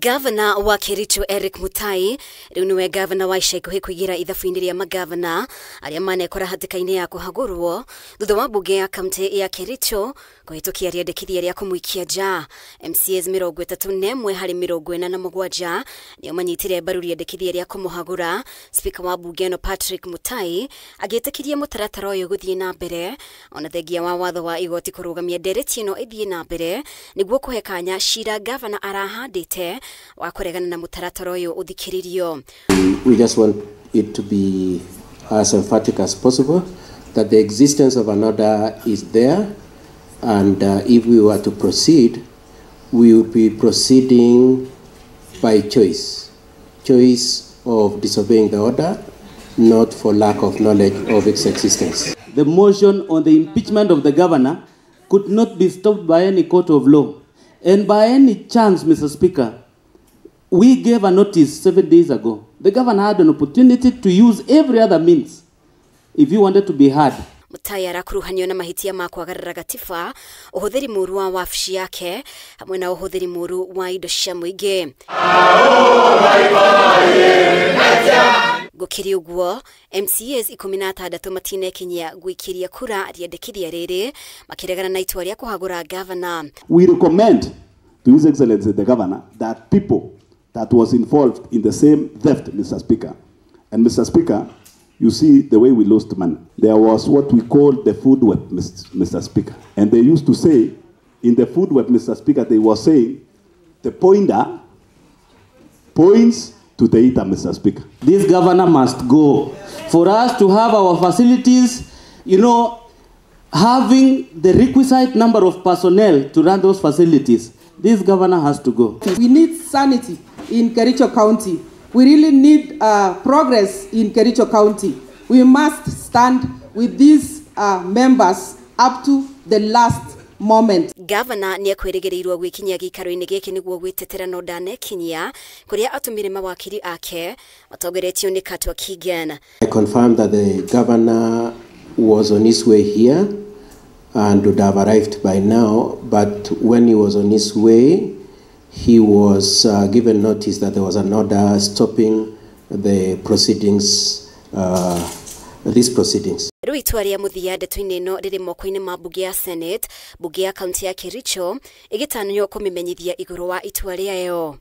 Gavana wa Kericho Mutai riu niwe gavana wa ica ikuhi kuigira ithabu-ini ria magavana aria manekora hatikaini ya kuhagurwo thutha wa mbunge ya kaunti ya Kericho kuhitukia riendekithia ria kumuikia nja. MCAS 31 hari 47 nio manyitire mbaru riendekithia ria kumuhagura. Speaker wa mbunge no Patrick Mutai agitikirie mutaratara uyu guthie na mbere ona thengia wa watho wa igoti kurugamia ndereti ino ithie na mbere niguo kuhe kanya cira gavana arahandite wa kuregana na mutaratara uyu uthikiririo. We just want it to be as emphatic as possible that the existence of an order is there, and if we were to proceed, we will be proceeding by choice of disobeying the order, not for lack of knowledge of its existence. The motion on the impeachment of the governor could not be stopped by any court of law. And by any chance, Mr. Speaker, we gave a notice 7 days ago. The governor had an opportunity to use every other means if he wanted to be heard. Mutai arakuruhanio na mahitia ma KWAGARARA gatiba, uhuthiri muru wa wabici yake, hamwe na uhuthiri muru wa indo cia muingi. Gukiri uguo, MCAS 16 matinekinyia gwikiria kura riendekithia riri makiregana na itua ria kuhagura gavana. We recommend to His Excellency the Governor that people that was involved in the same theft, Mr. Speaker. And Mr. Speaker, you see the way we lost money. There was what we call the food web, Mr. Speaker. And they used to say, in the food web, Mr. Speaker, they were saying, the pointer points to the eater, Mr. Speaker. This governor must go. For us to have our facilities, having the requisite number of personnel to run those facilities, this governor has to go. We need sanity in Kericho County. We really need progress in Kericho County. We must stand with these members up to the last moment. Gavana ni akwirigirirwo gwikinyia gikaro-ini giki niguo gwitetera no ndanekinyia kuria atumire mawakiri ake matongoretio ni Katwa Kigen. I confirm that the governor was on his way here and would have arrived by now, but when he was on his way, he was given notice that there was an order stopping the proceedings, these proceedings. Riu itua ria muthia ndeto-ini ino riri moko-ini ma mbunge ya Senate, mbunge ya kaunti ya Kericho igitanio kumimenyithia iguru wa itua riayo.